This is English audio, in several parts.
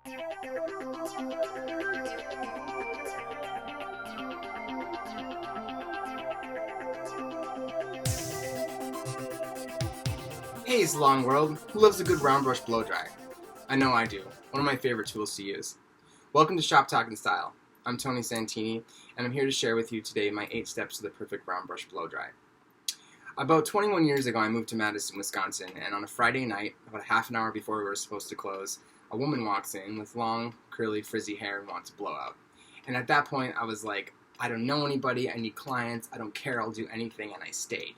Hey salon world, who loves a good round brush blow dry? I know I do, one of my favorite tools to use. Welcome to Shop Talk in Style. I'm Tony Santini, and I'm here to share with you today my 8 steps to the perfect round brush blow dry. About 21 years ago I moved to Madison, Wisconsin, and on a Friday night, about a half an hour before we were supposed to close, a woman walks in with long, curly, frizzy hair and wants a blowout. And at that point I was like, I don't know anybody, I need clients, I don't care, I'll do anything, and I stayed.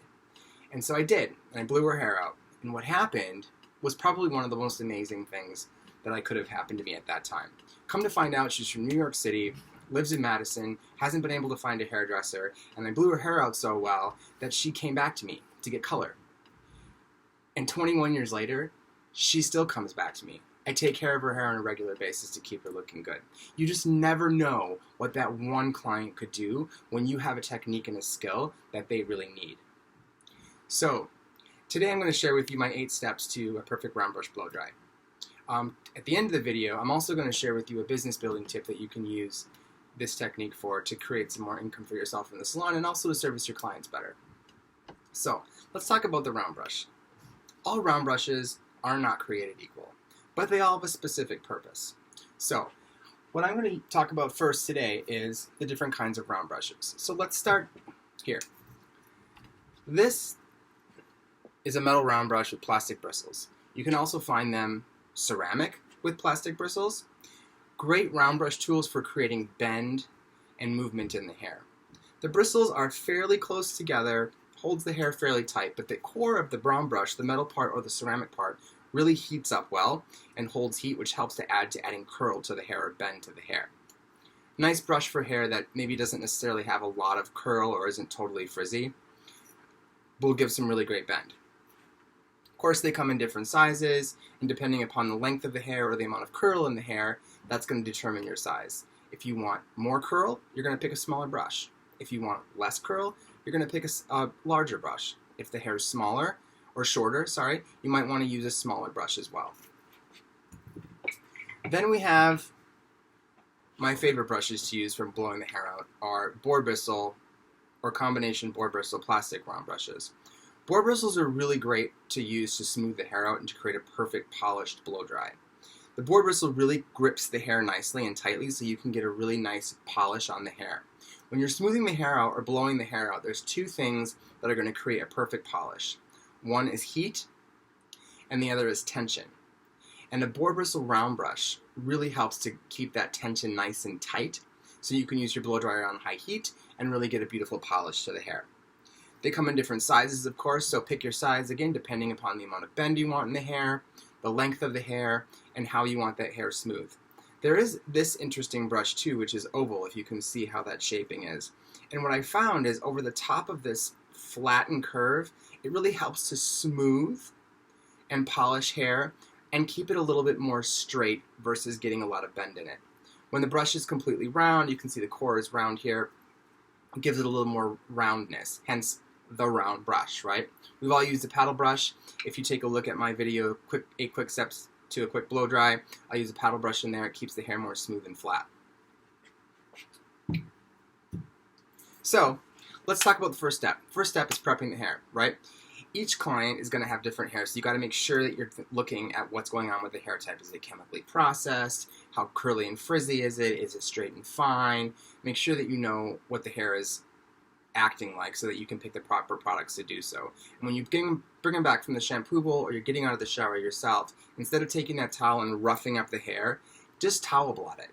And so I did, and I blew her hair out. And what happened was probably one of the most amazing things that I could have happened to me at that time. Come to find out, she's from New York City, lives in Madison, hasn't been able to find a hairdresser, and I blew her hair out so well that she came back to me to get color. And 21 years later, she still comes back to me. I take care of her hair on a regular basis to keep her looking good. You just never know what that one client could do when you have a technique and a skill that they really need. So, today I'm going to share with you my 8 steps to a perfect round brush blow dry. At the end of the video, I'm also going to share with you a business building tip that you can use this technique for to create some more income for yourself in the salon and also to service your clients better. So, let's talk about the round brush. All round brushes are not created equal, but they all have a specific purpose. So, what I'm going to talk about first today is the different kinds of round brushes. So let's start here. This is a metal round brush with plastic bristles. You can also find them ceramic with plastic bristles. Great round brush tools for creating bend and movement in the hair. The bristles are fairly close together, holds the hair fairly tight, but the core of the round brush, the metal part or the ceramic part, really heats up well and holds heat, which helps to add to adding curl to the hair or bend to the hair. Nice brush for hair that maybe doesn't necessarily have a lot of curl or isn't totally frizzy. Will give some really great bend. Of course, they come in different sizes, and depending upon the length of the hair or the amount of curl in the hair, that's going to determine your size. If you want more curl, you're going to pick a smaller brush. If you want less curl, you're going to pick a larger brush. If the hair is smaller, or shorter, you might want to use a smaller brush as well. Then we have my favorite brushes to use for blowing the hair out are boar bristle or combination boar bristle plastic round brushes. Boar bristles are really great to use to smooth the hair out and to create a perfect polished blow dry. The boar bristle really grips the hair nicely and tightly so you can get a really nice polish on the hair. When you're smoothing the hair out or blowing the hair out, there's 2 things that are going to create a perfect polish. One is heat and the other is tension. And a boar bristle round brush really helps to keep that tension nice and tight so you can use your blow dryer on high heat and really get a beautiful polish to the hair. They come in different sizes, of course, so pick your size, again, depending upon the amount of bend you want in the hair, the length of the hair, and how you want that hair smooth. There is this interesting brush, too, which is oval, if you can see how that shaping is. And what I found is over the top of this flattened curve, it really helps to smooth and polish hair and keep it a little bit more straight versus getting a lot of bend in it. When the brush is completely round, you can see the core is round here, it gives it a little more roundness, hence the round brush, right? We've all used a paddle brush. If you take a look at my video, 8 quick steps to a quick blow dry, I use a paddle brush in there. It keeps the hair more smooth and flat. So, let's talk about the first step. First step is prepping the hair, right? Each client is going to have different hair, so you got to make sure that you're looking at what's going on with the hair type. Is it chemically processed? How curly and frizzy is it? Is it straight and fine? Make sure that you know what the hair is acting like so that you can pick the proper products to do so. And when you bring them back from the shampoo bowl or you're getting out of the shower yourself, instead of taking that towel and roughing up the hair, just towel blot it.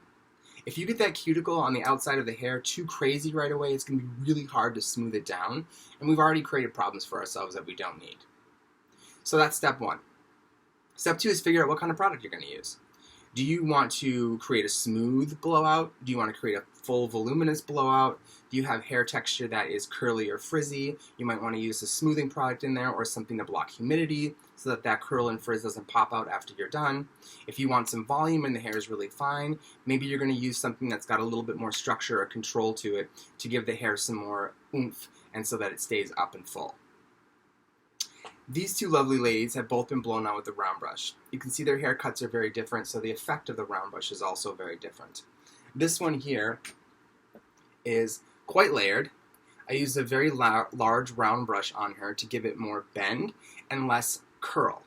If you get that cuticle on the outside of the hair too crazy right away, it's going to be really hard to smooth it down, and we've already created problems for ourselves that we don't need. So that's step 1. Step 2 is figure out what kind of product you're going to use. Do you want to create a smooth blowout? Do you want to create a full voluminous blowout? Do you have hair texture that is curly or frizzy? You might want to use a smoothing product in there or something to block humidity so that that curl and frizz doesn't pop out after you're done. If you want some volume and the hair is really fine, maybe you're going to use something that's got a little bit more structure or control to it to give the hair some more oomph and so that it stays up and full. These two lovely ladies have both been blown out with the round brush. You can see their haircuts are very different, so the effect of the round brush is also very different. This one here is quite layered. I used a very large round brush on her to give it more bend and less curl.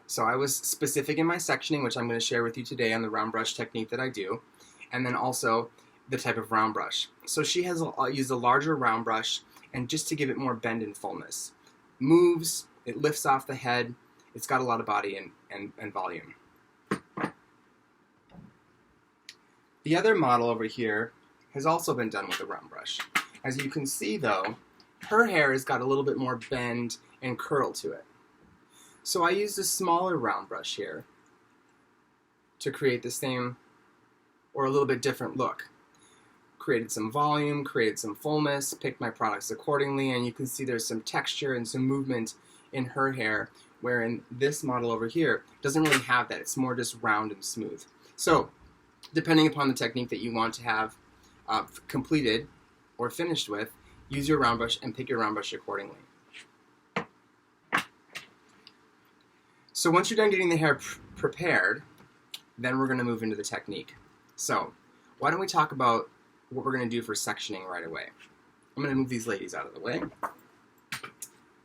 So I was specific in my sectioning, which I'm going to share with you today on the round brush technique that I do, and then also the type of round brush. So she has used a larger round brush, and just to give it more bend and fullness. Moves, it lifts off the head, it's got a lot of body and volume. The other model over here has also been done with a round brush. As you can see though, her hair has got a little bit more bend and curl to it. So I used a smaller round brush here to create the same or a little bit different look. Created some volume, created some fullness, picked my products accordingly, and you can see there's some texture and some movement in her hair, wherein this model over here doesn't really have that. It's more just round and smooth. So, depending upon the technique that you want to have completed or finished with, use your round brush and pick your round brush accordingly. So once you're done getting the hair prepared, then we're going to move into the technique. So, why don't we talk about what we're going to do for sectioning right away. I'm going to move these ladies out of the way.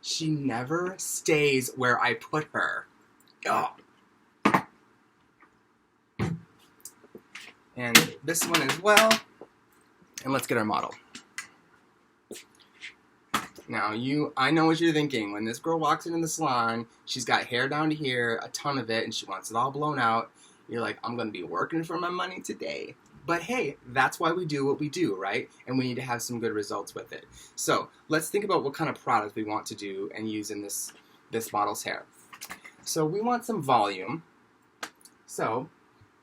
She never stays where I put her. Oh. And this one as well. And let's get our model. Now, I know what you're thinking. When this girl walks into the salon, she's got hair down to here, a ton of it, and she wants it all blown out. You're like, I'm going to be working for my money today. But hey, that's why we do what we do, right? And we need to have some good results with it. So let's think about what kind of product we want to do and use in this model's hair. So we want some volume. So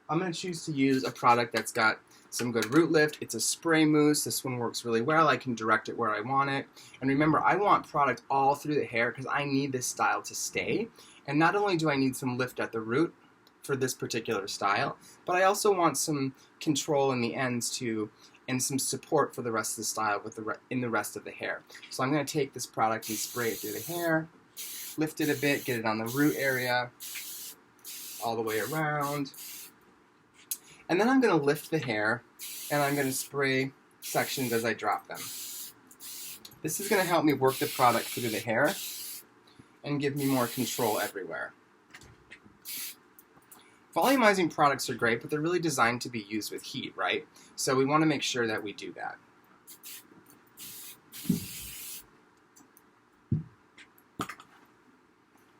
I'm going to choose to use a product that's got some good root lift. It's a spray mousse. This one works really well. I can direct it where I want it. And remember, I want product all through the hair because I need this style to stay. And not only do I need some lift at the root for this particular style, but I also want some control in the ends too, and some support for the rest of the style in the rest of the hair. So I'm going to take this product and spray it through the hair, lift it a bit, get it on the root area, all the way around. And then I'm going to lift the hair, and I'm going to spray sections as I drop them. This is going to help me work the product through the hair and give me more control everywhere. Volumizing products are great, but they're really designed to be used with heat, right? So we want to make sure that we do that.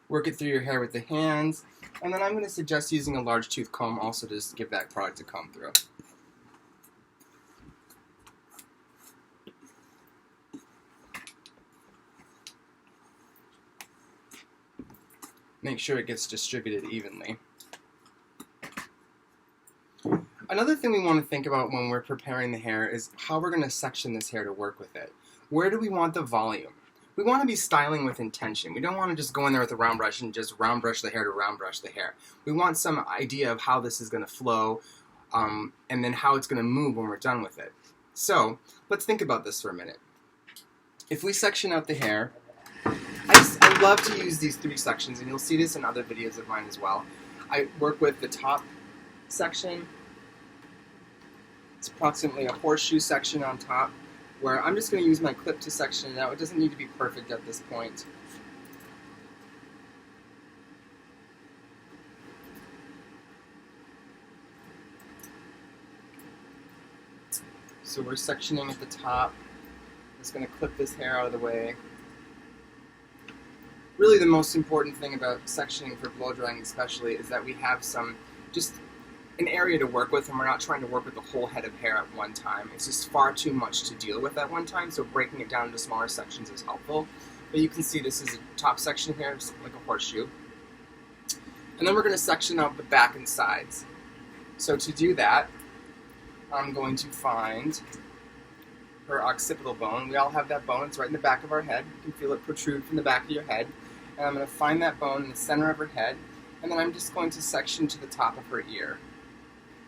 Work it through your hair with the hands, and then I'm going to suggest using a large tooth comb also to just give that product a comb through. Make sure it gets distributed evenly. Another thing we want to think about when we're preparing the hair is how we're going to section this hair to work with it. Where do we want the volume? We want to be styling with intention. We don't want to just go in there with a round brush and just round brush the hair to round brush the hair. We want some idea of how this is going to flow and then how it's going to move when we're done with it. So let's think about this for a minute. If we section out the hair, I love to use these 3 sections, and you'll see this in other videos of mine as well. I work with the top section. It's approximately a horseshoe section on top, where I'm just going to use my clip to section it out. It doesn't need to be perfect at this point. So we're sectioning at the top. Just going to clip this hair out of the way. Really the most important thing about sectioning for blow drying especially is that we have just an area to work with, and we're not trying to work with the whole head of hair at one time. It's just far too much to deal with at one time, so breaking it down into smaller sections is helpful. But you can see this is a top section here, just like a horseshoe. And then we're going to section out the back and sides. So to do that, I'm going to find her occipital bone. We all have that bone. It's right in the back of our head. You can feel it protrude from the back of your head. And I'm going to find that bone in the center of her head, and then I'm just going to section to the top of her ear.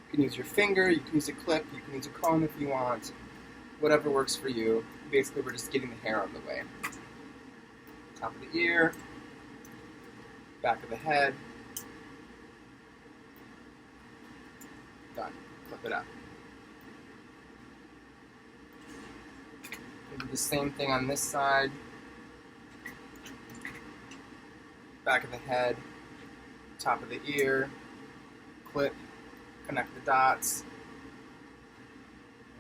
You can use your finger, you can use a clip, you can use a comb if you want, whatever works for you. Basically, we're just getting the hair out of the way. Top of the ear, back of the head, done. Flip it up. We'll do the same thing on this side, back of the head, top of the ear, clip, connect the dots,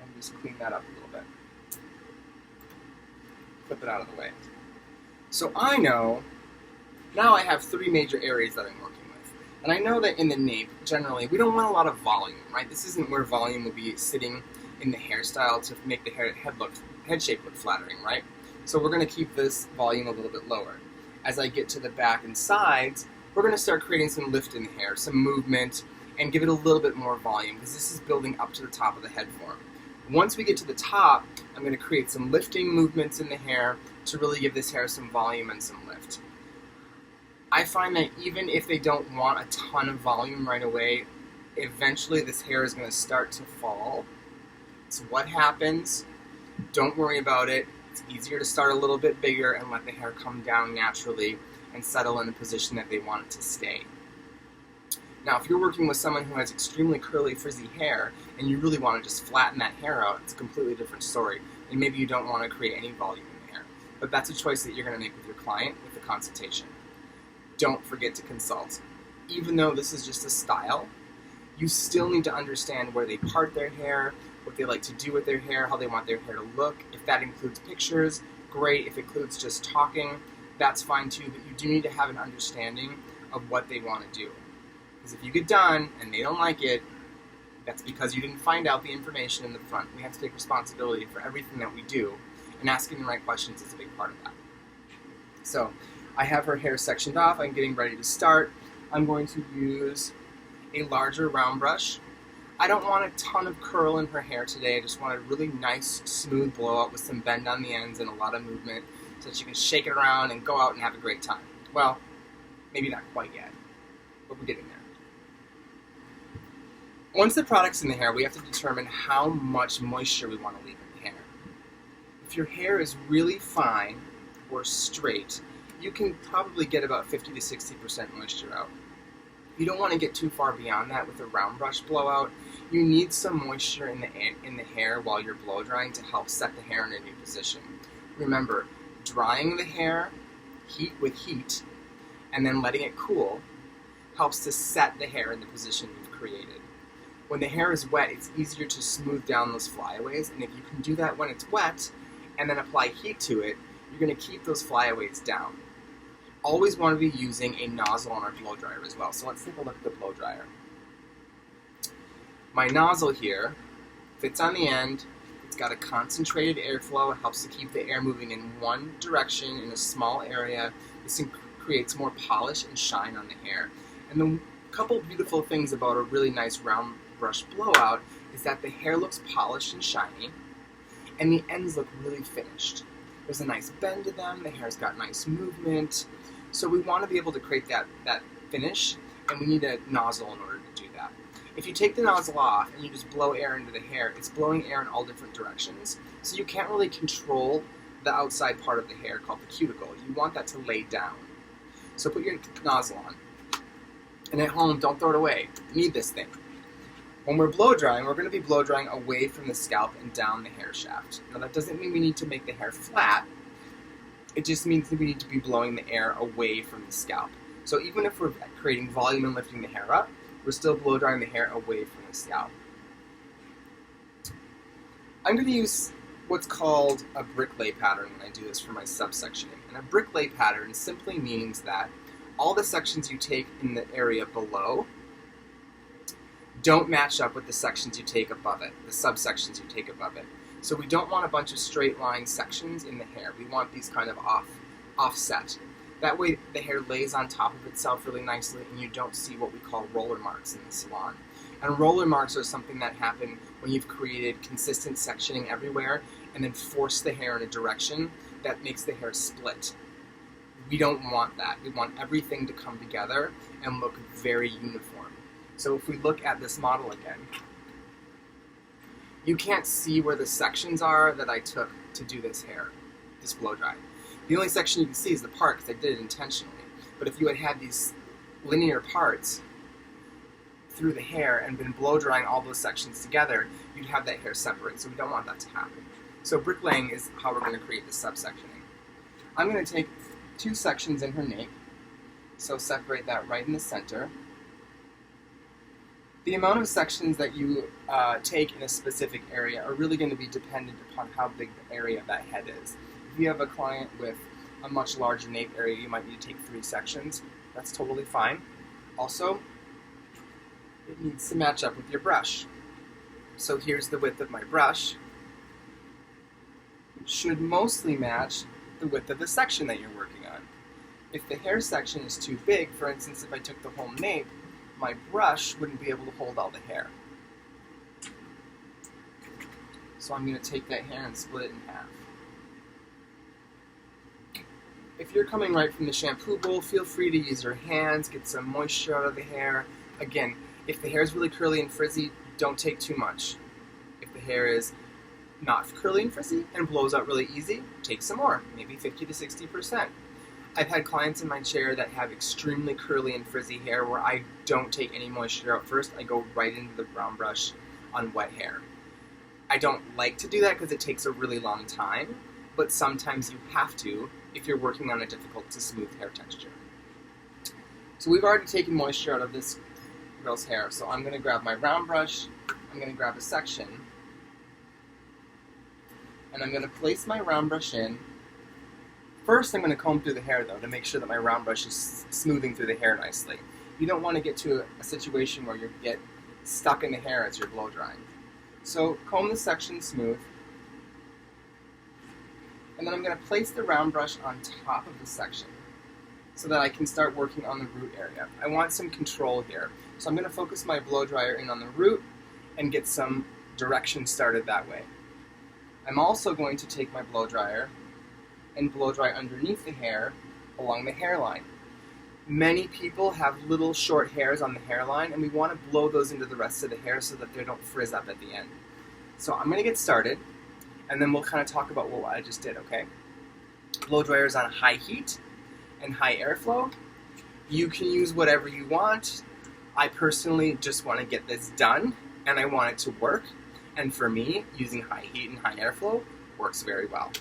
and just clean that up a little bit. Flip it out of the way. So I know, now I have 3 major areas that I'm working with. And I know that in the nape, generally, we don't want a lot of volume, right? This isn't where volume will be sitting in the hairstyle to make the head shape look flattering, right? So we're going to keep this volume a little bit lower. As I get to the back and sides, we're going to start creating some lift in the hair, some movement, and give it a little bit more volume, because this is building up to the top of the head form. Once we get to the top, I'm going to create some lifting movements in the hair to really give this hair some volume and some lift. I find that even if they don't want a ton of volume right away, eventually this hair is going to start to fall. It's what happens. Don't worry about it. It's easier to start a little bit bigger and let the hair come down naturally and settle in the position that they want it to stay. Now, if you're working with someone who has extremely curly, frizzy hair, and you really want to just flatten that hair out, it's a completely different story. And maybe you don't want to create any volume in the hair. But that's a choice that you're going to make with your client with the consultation. Don't forget to consult. Even though this is just a style, you still need to understand where they part their hair, what they like to do with their hair, how they want their hair to look. If that includes pictures, great. If it includes just talking, that's fine too. But you do need to have an understanding of what they want to do. Because if you get done and they don't like it, that's because you didn't find out the information in the front. We have to take responsibility for everything that we do, and asking the right questions is a big part of that. So, I have her hair sectioned off. I'm getting ready to start. I'm going to use a larger round brush. I don't want a ton of curl in her hair today. I just want a really nice, smooth blowout with some bend on the ends and a lot of movement so that you can shake it around and go out and have a great time. Well, maybe not quite yet, but we're getting there. Once the product's in the hair, we have to determine how much moisture we want to leave in the hair. If your hair is really fine or straight, you can probably get about 50 to 60% moisture out. You don't want to get too far beyond that with a round brush blowout. You need some moisture in the hair while you're blow drying to help set the hair in a new position. Remember, drying the hair, heat with heat, and then letting it cool helps to set the hair in the position you've created. When the hair is wet, it's easier to smooth down those flyaways, and if you can do that when it's wet and then apply heat to it, you're going to keep those flyaways down. Always want to be using a nozzle on our blow dryer as well. So let's take a look at the blow dryer. My nozzle here fits on the end. It's got a concentrated airflow. It helps to keep the air moving in one direction in a small area. This creates more polish and shine on the hair. And the couple beautiful things about a really nice round brush blowout is that the hair looks polished and shiny, and the ends look really finished. There's a nice bend to them, the hair's got nice movement, so we want to be able to create that finish, and we need a nozzle in order to do that. If you take the nozzle off and you just blow air into the hair, it's blowing air in all different directions, so you can't really control the outside part of the hair called the cuticle. You want that to lay down. So put your nozzle on, and at home, don't throw it away. You need this thing. When we're blow drying, we're going to be blow drying away from the scalp and down the hair shaft. Now that doesn't mean we need to make the hair flat. It just means that we need to be blowing the air away from the scalp. So even if we're creating volume and lifting the hair up, we're still blow drying the hair away from the scalp. I'm going to use what's called a brick lay pattern when I do this for my subsectioning. And a brick lay pattern simply means that all the sections you take in the area below don't match up with the sections you take above it, the subsections you take above it. So we don't want a bunch of straight line sections in the hair. We want these kind of offset. That way the hair lays on top of itself really nicely and you don't see what we call roller marks in the salon. And roller marks are something that happen when you've created consistent sectioning everywhere and then force the hair in a direction that makes the hair split. We don't want that. We want everything to come together and look very uniform. So if we look at this model again, you can't see where the sections are that I took to do this hair, this blow dry. The only section you can see is the part because I did it intentionally. But if you had these linear parts through the hair and been blow drying all those sections together, you'd have that hair separate. So we don't want that to happen. So bricklaying is how we're going to create this subsectioning. I'm going to take 2 sections in her nape, so separate that right in the center. The amount of sections that you take in a specific area are really going to be dependent upon how big the area of that head is. If you have a client with a much larger nape area, you might need to take 3 sections. That's totally fine. Also, it needs to match up with your brush. So here's the width of my brush. It should mostly match the width of the section that you're working on. If the hair section is too big, for instance, if I took the whole nape, my brush wouldn't be able to hold all the hair. So I'm going to take that hair and split it in half. If you're coming right from the shampoo bowl, feel free to use your hands, get some moisture out of the hair. Again, if the hair is really curly and frizzy, don't take too much. If the hair is not curly and frizzy and blows out really easy, take some more, maybe 50 to 60%. I've had clients in my chair that have extremely curly and frizzy hair where I don't take any moisture out first. I go right into the brown brush on wet hair. I don't like to do that because it takes a really long time, but sometimes you have to if you're working on a difficult to smooth hair texture. So we've already taken moisture out of this girl's hair, so I'm going to grab my round brush, I'm going to grab a section, and I'm going to place my round brush in. First, I'm going to comb through the hair, though, to make sure that my round brush is smoothing through the hair nicely. You don't want to get to a situation where you get stuck in the hair as you're blow drying. So comb the section smooth, and then I'm going to place the round brush on top of the section so that I can start working on the root area. I want some control here. So I'm going to focus my blow dryer in on the root and get some direction started that way. I'm also going to take my blow dryer and blow dry underneath the hair along the hairline. Many people have little short hairs on the hairline, and we want to blow those into the rest of the hair so that they don't frizz up at the end. So I'm going to get started, and then we'll kind of talk about what I just did, okay? Blow dryer is on high heat and high airflow. You can use whatever you want. I personally just want to get this done, and I want it to work. And for me, using high heat and high airflow works very well.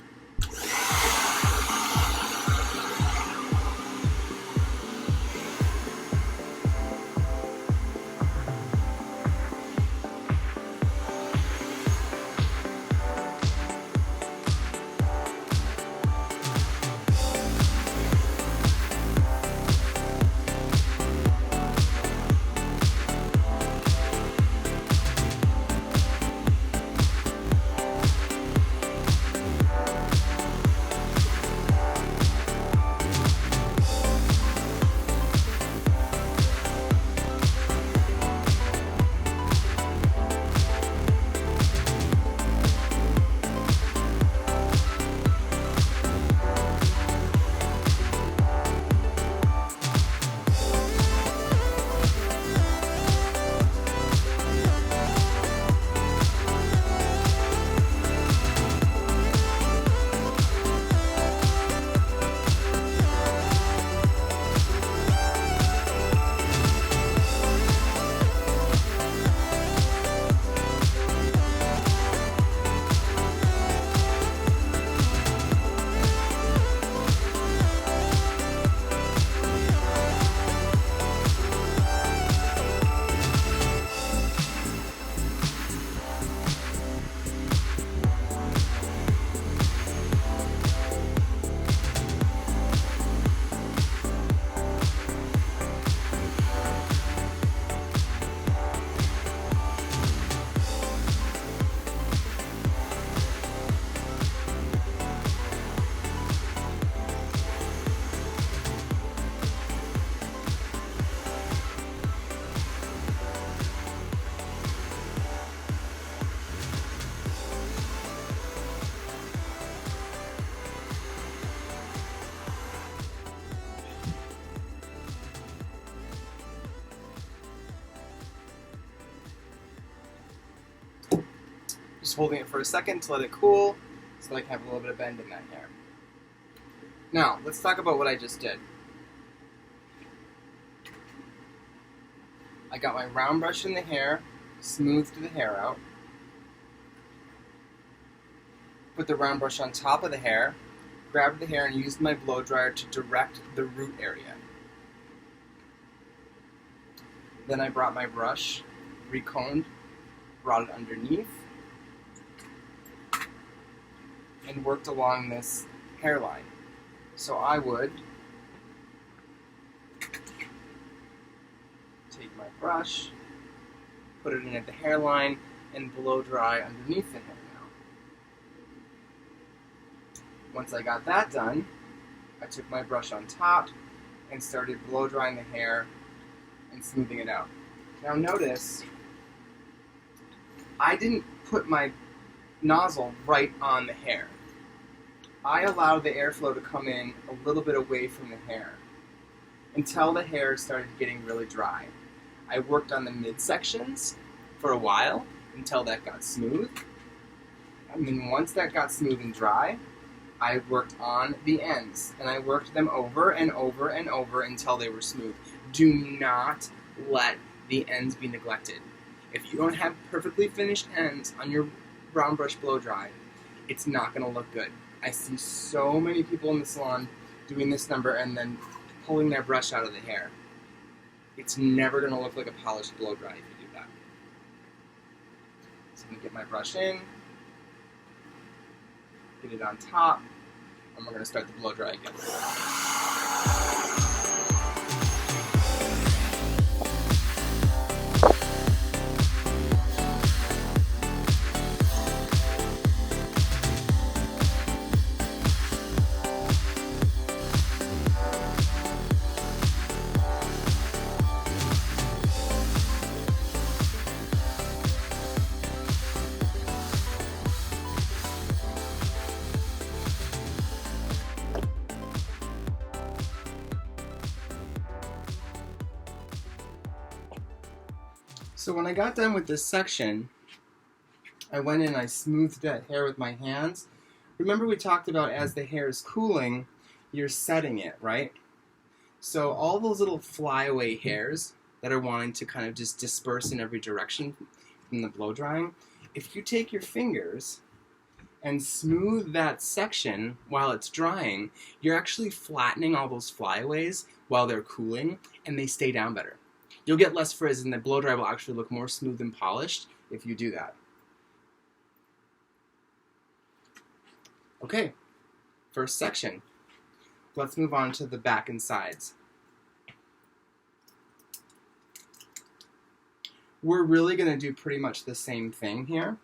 Just holding it for a second to let it cool so that I can have a little bit of bend in that hair. Now, let's talk about what I just did. I got my round brush in the hair, smoothed the hair out, put the round brush on top of the hair, grabbed the hair and used my blow dryer to direct the root area. Then I brought my brush, recombed, brought it underneath, and worked along this hairline. So I would take my brush, put it in at the hairline, and blow dry underneath the hair now. Once I got that done, I took my brush on top and started blow drying the hair and smoothing it out. Now notice, I didn't put my nozzle right on the hair. I allowed the airflow to come in a little bit away from the hair until the hair started getting really dry. I worked on the midsections for a while until that got smooth. And then once that got smooth and dry, I worked on the ends, and I worked them over and over and over until they were smooth. Do not let the ends be neglected. If you don't have perfectly finished ends on your brown brush blow dry, it's not going to look good. I see so many people in the salon doing this number and then pulling their brush out of the hair. It's never going to look like a polished blow dry if you do that. So I'm going to get my brush in, get it on top, and we're going to start the blow dry again. So when I got done with this section, I went in and I smoothed that hair with my hands. Remember we talked about as the hair is cooling, you're setting it, right? So all those little flyaway hairs that are wanting to kind of just disperse in every direction from the blow drying, if you take your fingers and smooth that section while it's drying, you're actually flattening all those flyaways while they're cooling, and they stay down better. You'll get less frizz, and the blow dry will actually look more smooth and polished if you do that. Okay, first section. Let's move on to the back and sides. We're really going to do pretty much the same thing here.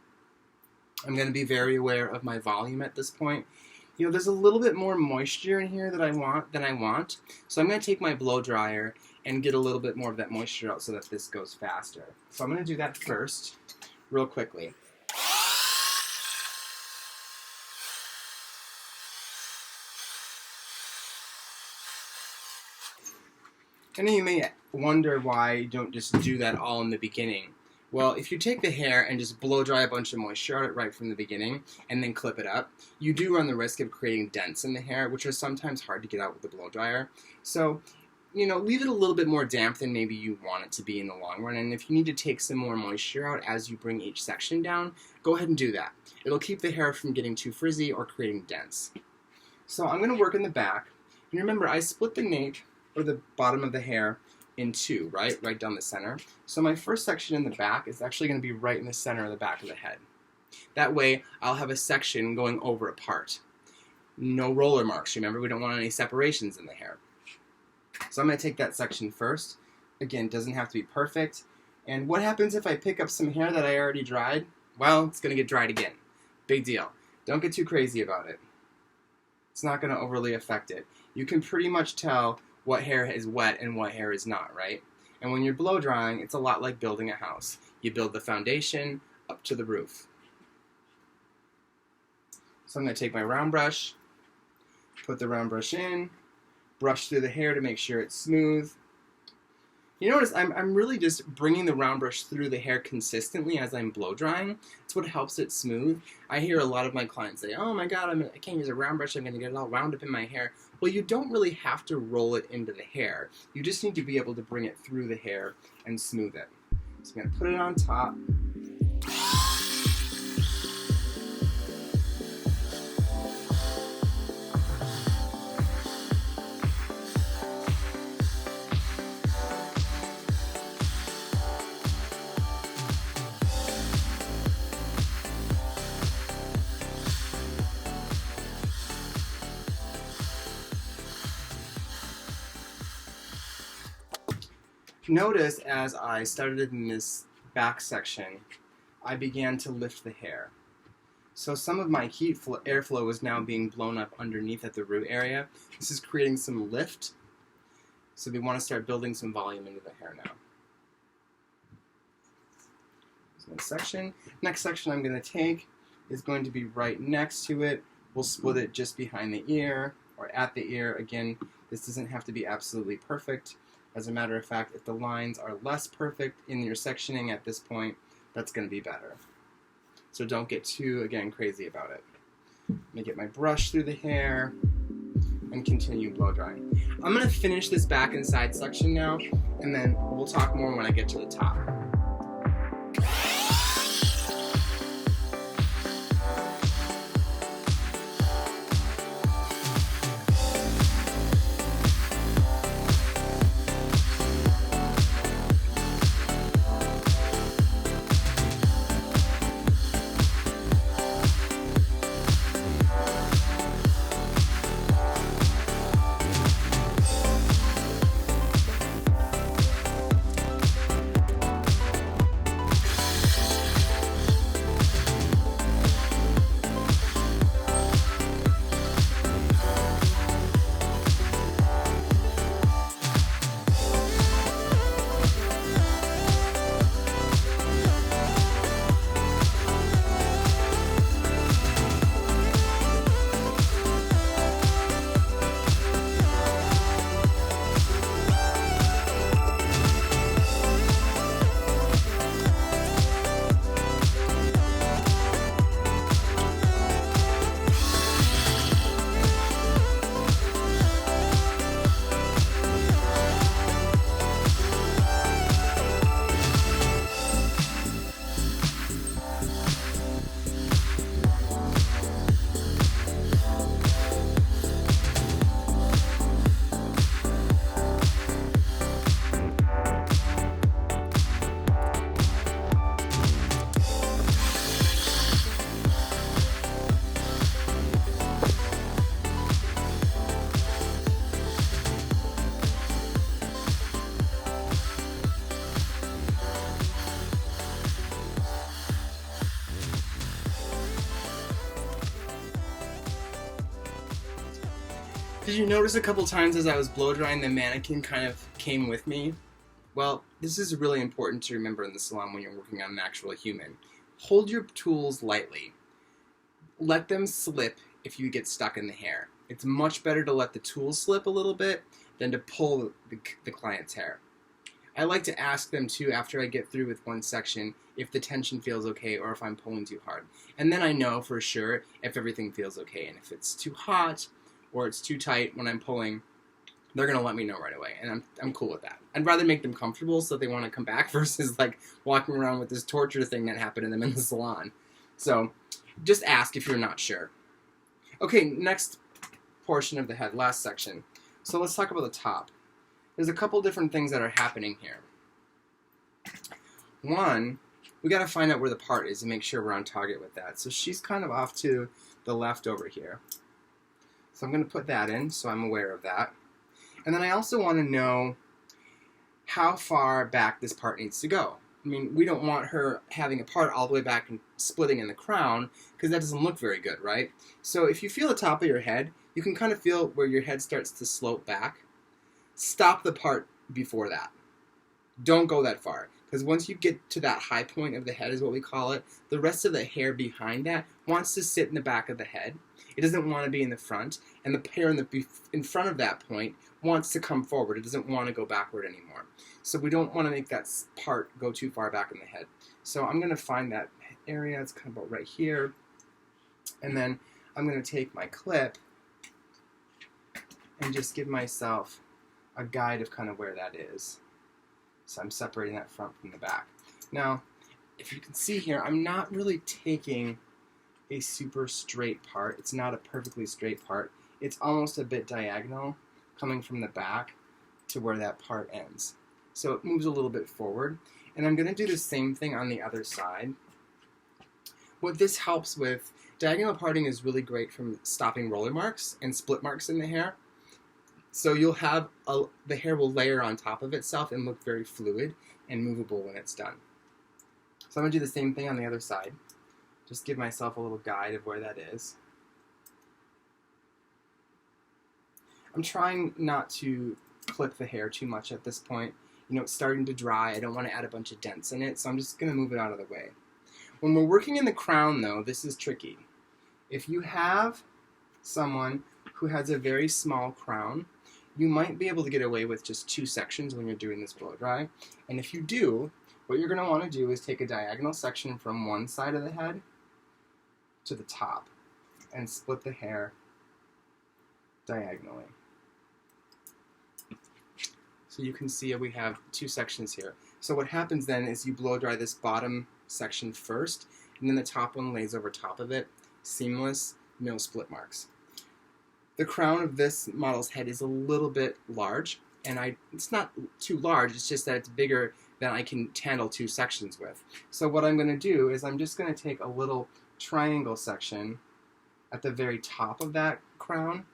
I'm going to be very aware of my volume at this point. You know, there's a little bit more moisture in here than I want. So I'm going to take my blow dryer and get a little bit more of that moisture out so that this goes faster. So I'm going to do that first, real quickly. And you may wonder why you don't just do that all in the beginning. Well, if you take the hair and just blow dry a bunch of moisture out right from the beginning and then clip it up, you do run the risk of creating dents in the hair, which are sometimes hard to get out with the blow dryer. So, you know, leave it a little bit more damp than maybe you want it to be in the long run. And if you need to take some more moisture out as you bring each section down, go ahead and do that. It'll keep the hair from getting too frizzy or creating dents. So I'm going to work in the back. And remember, I split the nape, or the bottom of the hair, in two, right down the center. So my first section in the back is actually going to be right in the center of the back of the head. That way, I'll have a section going over a part. No roller marks. Remember, we don't want any separations in the hair. So I'm going to take that section first. Again, it doesn't have to be perfect. And what happens if I pick up some hair that I already dried? Well, it's going to get dried again. Big deal. Don't get too crazy about it. It's not going to overly affect it. You can pretty much tell what hair is wet and what hair is not, right? And when you're blow drying, it's a lot like building a house. You build the foundation up to the roof. So I'm going to take my round brush, put the round brush in, brush through the hair to make sure it's smooth, You notice I'm really just bringing the round brush through the hair consistently as I'm blow drying. It's what helps it smooth. I hear a lot of my clients say, oh my god, I can't use a round brush, I'm going to get it all wound up in my hair. Well, you don't really have to roll it into the hair. You just need to be able to bring it through the hair and smooth it. So I'm going to put it on top. Notice as I started in this back section, I began to lift the hair. So some of my airflow is now being blown up underneath at the root area. This is creating some lift. So we want to start building some volume into the hair now. That's one section. Next section I'm going to take is going to be right next to it. We'll split it just behind the ear or at the ear. Again, this doesn't have to be absolutely perfect. As a matter of fact, if the lines are less perfect in your sectioning at this point, that's going to be better. So don't get too, again, crazy about it. Let me get my brush through the hair and continue blow drying. I'm going to finish this back and side section now, and then we'll talk more when I get to the top. Did you notice a couple times as I was blow drying the mannequin kind of came with me? Well, this is really important to remember in the salon when you're working on an actual human. Hold your tools lightly. Let them slip if you get stuck in the hair. It's much better to let the tools slip a little bit than to pull the client's hair. I like to ask them too after I get through with one section if the tension feels okay or if I'm pulling too hard. And then I know for sure if everything feels okay. And if it's too hot or it's too tight when I'm pulling, they're going to let me know right away. And I'm cool with that. I'd rather make them comfortable so they want to come back versus like walking around with this torture thing that happened to them in the salon. So just ask if you're not sure. Okay, next portion of the head, last section. So let's talk about the top. There's a couple different things that are happening here. One, we got to find out where the part is and make sure we're on target with that. So she's kind of off to the left over here. So I'm going to put that in so I'm aware of that. And then I also want to know how far back this part needs to go. I mean, we don't want her having a part all the way back and splitting in the crown because that doesn't look very good, right? So if you feel the top of your head, you can kind of feel where your head starts to slope back. Stop the part before that. Don't go that far Because once you get to that high point of the head is what we call it, the rest of the hair behind that wants to sit in the back of the head. It doesn't want to be in the front, and the hair in front of that point wants to come forward. It doesn't want to go backward anymore. So we don't want to make that part go too far back in the head. So I'm going to find that area. It's kind of about right here. And then I'm going to take my clip and just give myself a guide of kind of where that is. So I'm separating that front from the back. Now, if you can see here, I'm not really taking a super straight part. It's not a perfectly straight part. It's almost a bit diagonal coming from the back to where that part ends. So it moves a little bit forward. And I'm going to do the same thing on the other side. What this helps with, diagonal parting is really great from stopping roller marks and split marks in the hair. So you'll have, the hair will layer on top of itself and look very fluid and movable when it's done. So I'm going to do the same thing on the other side. Just give myself a little guide of where that is. I'm trying not to clip the hair too much at this point. You know, it's starting to dry. I don't want to add a bunch of dents in it, so I'm just going to move it out of the way. When we're working in the crown, though, this is tricky. If you have someone who has a very small crown, you might be able to get away with just 2 sections when you're doing this blow dry. And if you do, what you're going to want to do is take a diagonal section from one side of the head to the top and split the hair diagonally. So you can see we have 2 sections here. So what happens then is you blow dry this bottom section first, and then the top one lays over top of it. Seamless, no split marks. The crown of this model's head is a little bit large, and it's not too large, it's just that it's bigger than I can handle 2 sections with. So what I'm going to do is I'm just going to take a little triangle section at the very top of that crown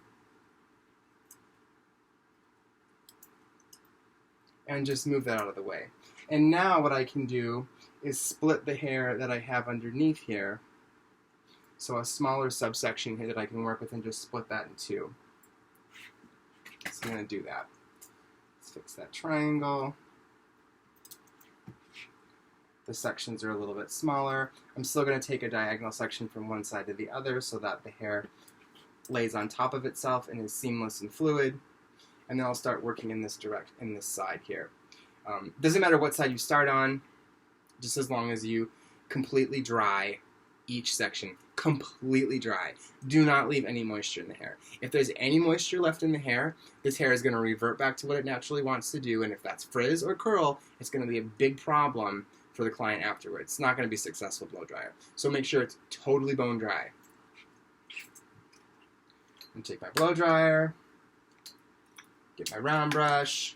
and just move that out of the way. And now what I can do is split the hair that I have underneath here, so a smaller subsection here that I can work with, and just split that in 2. So I'm going to do that. Let's fix that triangle. The sections are a little bit smaller. I'm still going to take a diagonal section from one side to the other so that the hair lays on top of itself and is seamless and fluid. And then I'll start working in this side here. Doesn't matter what side you start on, just as long as you completely dry each section. Completely dry. Do not leave any moisture in the hair. If there's any moisture left in the hair, this hair is going to revert back to what it naturally wants to do, and if that's frizz or curl, it's going to be a big problem for the client afterwards. It's not going to be a successful blow dryer. So make sure it's totally bone dry. I'm going to take my blow dryer, get my round brush,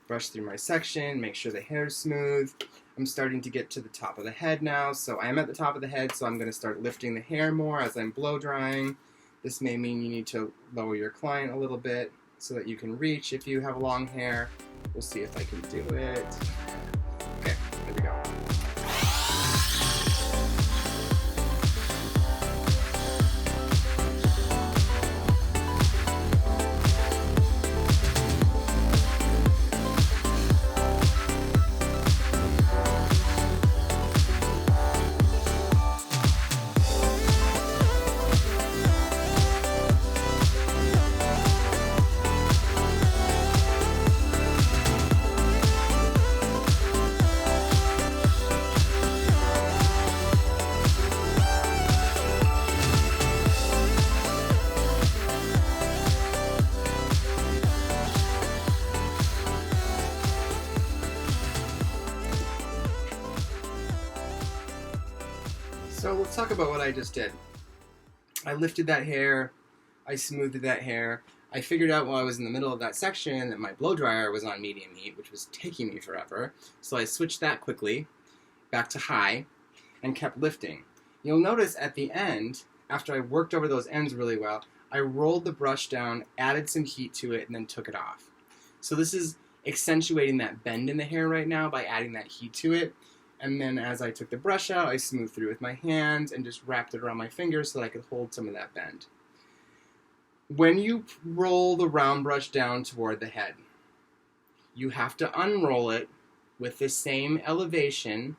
brush through my section, make sure the hair's smooth. I'm starting to get to the top of the head now, so I am at the top of the head, so I'm going to start lifting the hair more as I'm blow drying. This may mean you need to lower your client a little bit so that you can reach if you have long hair. We'll see if I can do it. Okay, there we go. So let's talk about what I just did. I lifted that hair, I smoothed that hair. I figured out while I was in the middle of that section that my blow dryer was on medium heat, which was taking me forever. So I switched that quickly back to high and kept lifting. You'll notice at the end, after I worked over those ends really well, I rolled the brush down, added some heat to it, and then took it off. So this is accentuating that bend in the hair right now by adding that heat to it. And then as I took the brush out, I smoothed through with my hands and just wrapped it around my fingers so that I could hold some of that bend. When you roll the round brush down toward the head, you have to unroll it with the same elevation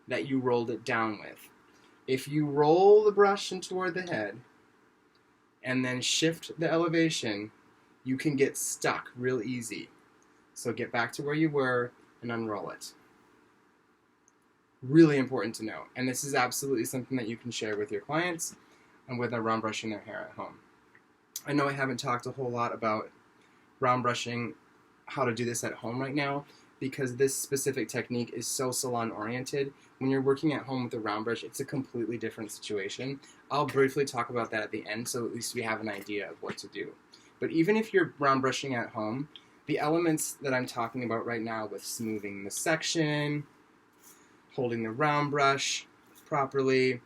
that you rolled it down with. If you roll the brush in toward the head and then shift the elevation, you can get stuck real easy. So get back to where you were and unroll it. Really important to know. And this is absolutely something that you can share with your clients and with round brushing their hair at home. I know I haven't talked a whole lot about round brushing, how to do this at home right now, because this specific technique is so salon oriented. When you're working at home with a round brush, it's a completely different situation. I'll briefly talk about that at the end, so at least we have an idea of what to do. But even if you're round brushing at home, the elements that I'm talking about right now with smoothing the section, holding the round brush properly,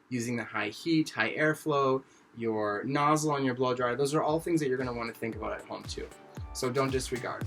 using the high heat, high airflow, your nozzle on your blow dryer, those are all things that you're going to want to think about at home too. So don't disregard.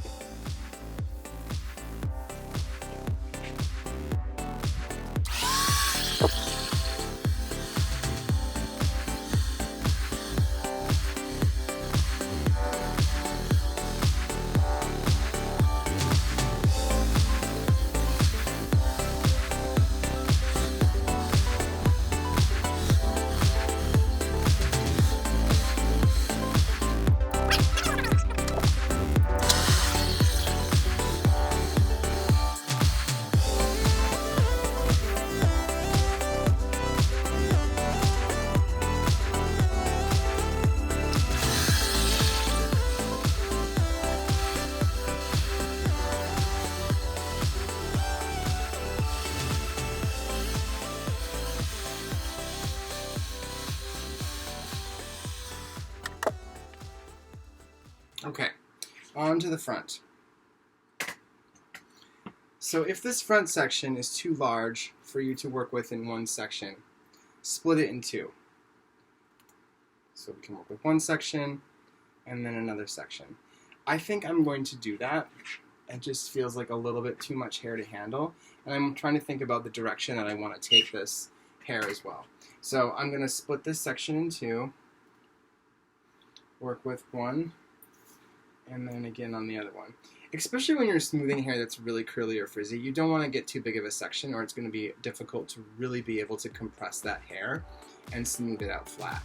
Okay, on to the front. So if this front section is too large for you to work with in one section, split it in two. So we can work with one section and then another section. I think I'm going to do that. It just feels like a little bit too much hair to handle, and I'm trying to think about the direction that I want to take this hair as well. So I'm going to split this section in two, work with one, and then again on the other one. Especially when you're smoothing hair that's really curly or frizzy, you don't want to get too big of a section, or it's going to be difficult to really be able to compress that hair and smooth it out flat.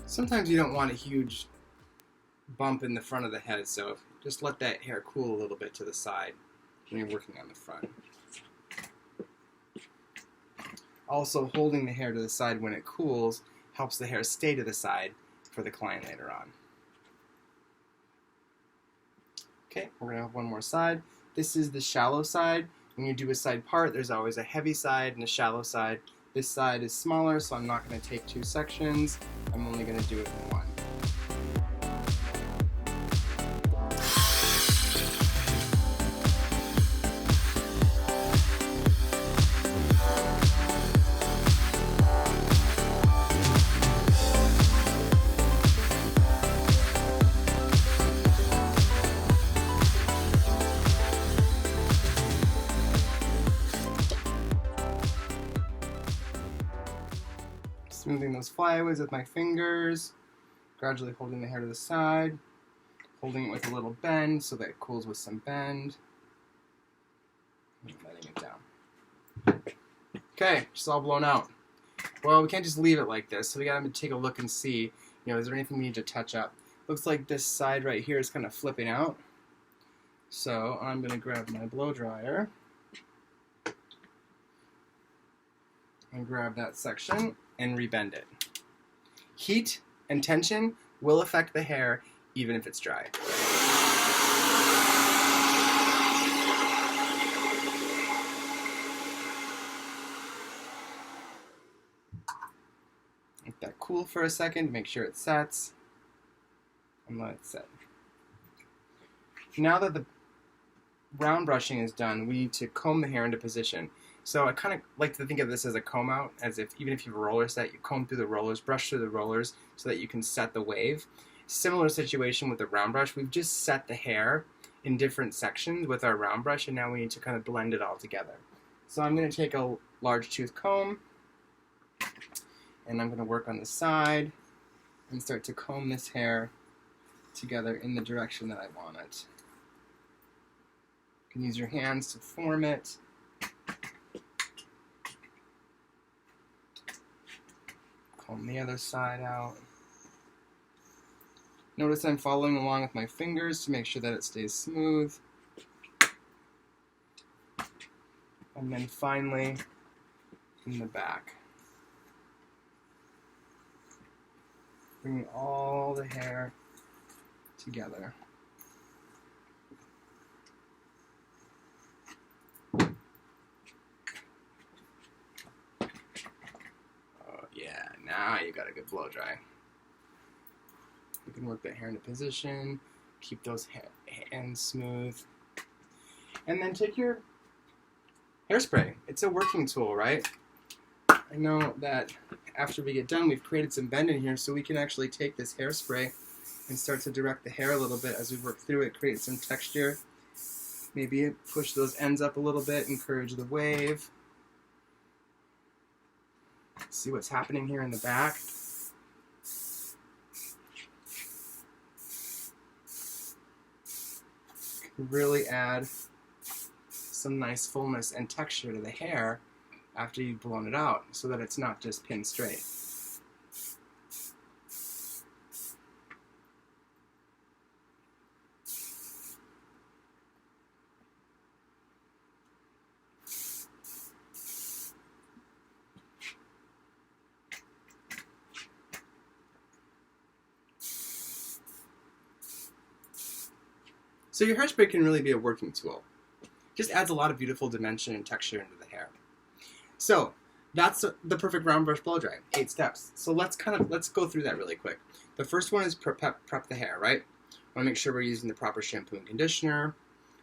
Sometimes you don't want a huge bump in the front of the head, so just let that hair cool a little bit to the side when you're working on the front. Also, holding the hair to the side when it cools helps the hair stay to the side for the client later on. Okay, we're going to have one more side. This is the shallow side. When you do a side part, there's always a heavy side and a shallow side. This side is smaller, so I'm not going to take two sections. I'm only going to do it in one. Smoothing those flyaways with my fingers, gradually holding the hair to the side, Holding it with a little bend so that it cools with some bend. And letting it down. Okay, it's all blown out. Well, we can't just leave it like this, so we gotta take a look and see, is there anything we need to touch up? Looks like this side right here is kind of flipping out. So I'm gonna grab my blow dryer and grab that section and rebend it. Heat and tension will affect the hair even if it's dry. Let that cool for a second, make sure it sets, and let it set. Now that the round brushing is done, we need to comb the hair into position. So I kind of like to think of this as a comb out, as if even if you have a roller set, you comb through the rollers, brush through the rollers so that you can set the wave. Similar situation with the round brush. We've just set the hair in different sections with our round brush, and now we need to kind of blend it all together. So I'm going to take a large tooth comb, and I'm going to work on the side and start to comb this hair together in the direction that I want it. You can use your hands to form it. Comb the other side out. Notice I'm following along with my fingers to make sure that it stays smooth. And then finally, in the back. Bring all the hair together. Oh yeah, now you got a good blow dry. You can work that hair into position, keep those hands smooth. And then take your hairspray. It's a working tool, right? I know that after we get done, we've created some bend in here, so we can actually take this hairspray and start to direct the hair a little bit as we work through it, create some texture. Maybe push those ends up a little bit, encourage the wave. See what's happening here in the back. Really add some nice fullness and texture to the hair after you've blown it out, so that it's not just pin straight. So your hairspray can really be a working tool. Just adds a lot of beautiful dimension and texture into the hair. So that's the perfect round brush blow dry. 8 steps. So let's go through that really quick. The first one is prep the hair, right? Want to make sure we're using the proper shampoo and conditioner,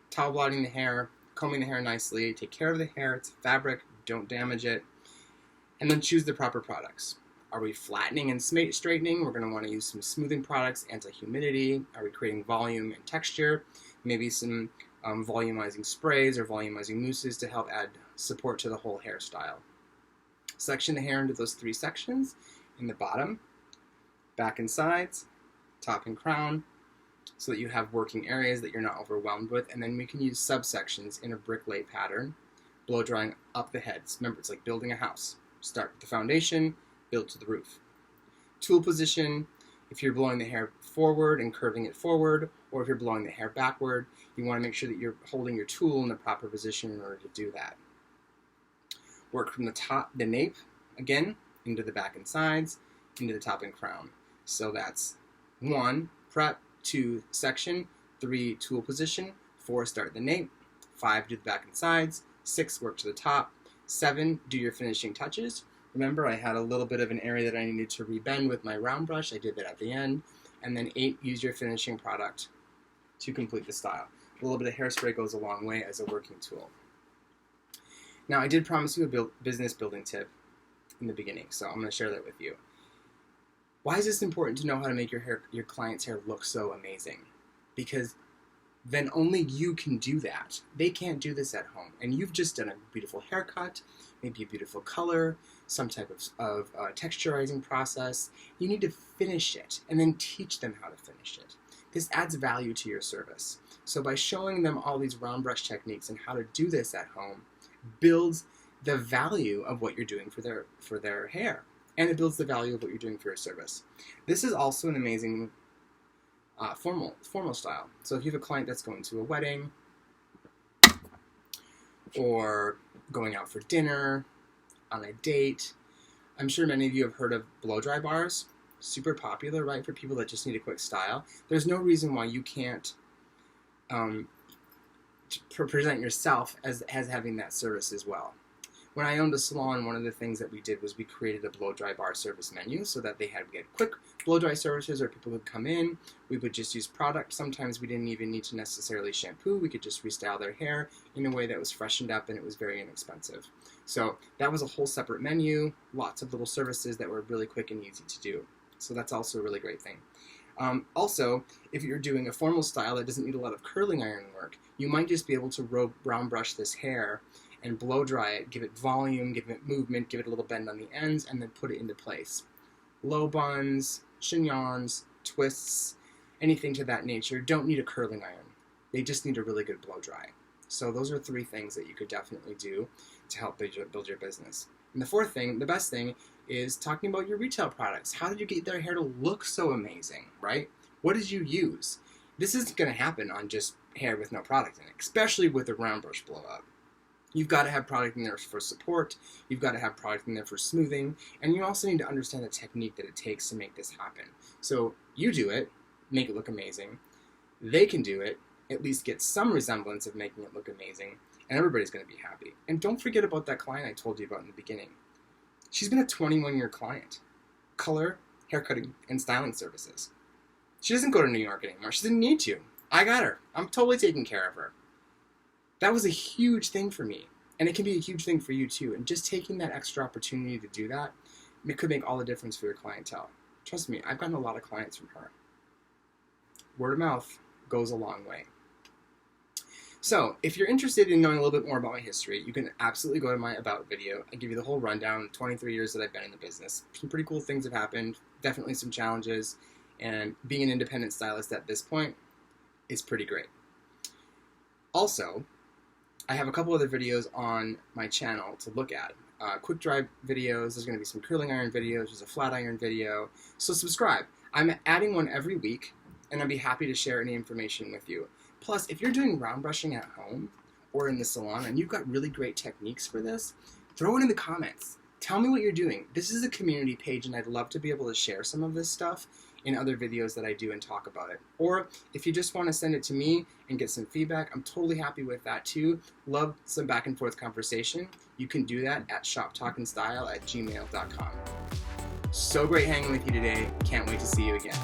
towel blotting the hair, combing the hair nicely, take care of the hair. It's fabric, don't damage it, and then choose the proper products. Are we flattening and straightening? We're going to want to use some smoothing products, anti-humidity. Are we creating volume and texture? Maybe some volumizing sprays or volumizing mousses to help add support to the whole hairstyle. Section the hair into those 3 sections: in the bottom, back and sides, top and crown, so that you have working areas that you're not overwhelmed with. And then we can use subsections in a brick lay pattern, blow drying up the heads. Remember, it's like building a house. Start with the foundation, build to the roof. Tool position: if you're blowing the hair forward and curving it forward, or if you're blowing the hair backward, you want to make sure that you're holding your tool in the proper position in order to do that. Work from the top, the nape, again, into the back and sides, into the top and crown. So that's 1, prep, 2, section, 3, tool position, 4, start the nape, 5, do the back and sides, 6, work to the top, 7, do your finishing touches. Remember, I had a little bit of an area that I needed to rebend with my round brush. I did that at the end. And then 8, use your finishing product to complete the style. A little bit of hairspray goes a long way as a working tool. Now, I did promise you a business building tip in the beginning, so I'm going to share that with you. Why is this important to know how to make your client's hair look so amazing? Because then only you can do that. They can't do this at home. And you've just done a beautiful haircut, maybe a beautiful color, some type of texturizing process. You need to finish it and then teach them how to finish it. this adds value to your service. So by showing them all these round brush techniques and how to do this at home, builds the value of what you're doing for their hair, and it builds the value of what you're doing for your service. This is also an amazing formal style. So if you have a client that's going to a wedding or going out for dinner, on a date, I'm sure many of you have heard of blow dry bars. Super popular, right, for people that just need a quick style. There's no reason why you can't present yourself as having that service as well. When I owned a salon, one of the things that we did was we created a blow dry bar service menu so that we had quick blow dry services, or people would come in. We would just use product. Sometimes we didn't even need to necessarily shampoo. We could just restyle their hair in a way that was freshened up, and it was very inexpensive. So that was a whole separate menu, lots of little services that were really quick and easy to do. So that's also a really great thing. Also, if you're doing a formal style that doesn't need a lot of curling iron work, you might just be able to round brush this hair and blow dry it, give it volume, give it movement, give it a little bend on the ends, and then put it into place. Low buns, chignons, twists, anything to that nature don't need a curling iron. They just need a really good blow dry. So those are 3 things that you could definitely do to help build your business. And the 4th thing, the best thing, is talking about your retail products. How did you get their hair to look so amazing, right? What did you use? This isn't going to happen on just hair with no product in it, especially with a round brush blow up. You've got to have product in there for support, you've got to have product in there for smoothing, and you also need to understand the technique that it takes to make this happen. So you do it, make it look amazing. They can do it, at least get some resemblance of making it look amazing, and everybody's going to be happy. And don't forget about that client I told you about in the beginning. She's been a 21-year client. Color, haircutting, and styling services. She doesn't go to New York anymore. She didn't need to. I got her. I'm totally taking care of her. That was a huge thing for me, and it can be a huge thing for you too. And just taking that extra opportunity to do that, it could make all the difference for your clientele. Trust me, I've gotten a lot of clients from her. Word of mouth goes a long way. So, if you're interested in knowing a little bit more about my history, you can absolutely go to my About video. I give you the whole rundown, 23 years that I've been in the business. Some pretty cool things have happened, definitely some challenges, and being an independent stylist at this point is pretty great. Also, I have a couple other videos on my channel to look at. Quick dry videos, there's going to be some curling iron videos, there's a flat iron video, so subscribe. I'm adding one every week, and I'd be happy to share any information with you. Plus, if you're doing round brushing at home or in the salon and you've got really great techniques for this, throw it in the comments. Tell me what you're doing. This is a community page, and I'd love to be able to share some of this stuff in other videos that I do and talk about it. Or if you just want to send it to me and get some feedback, I'm totally happy with that too. Love some back and forth conversation. You can do that at shoptalkandstyle@gmail.com. So great hanging with you today. Can't wait to see you again.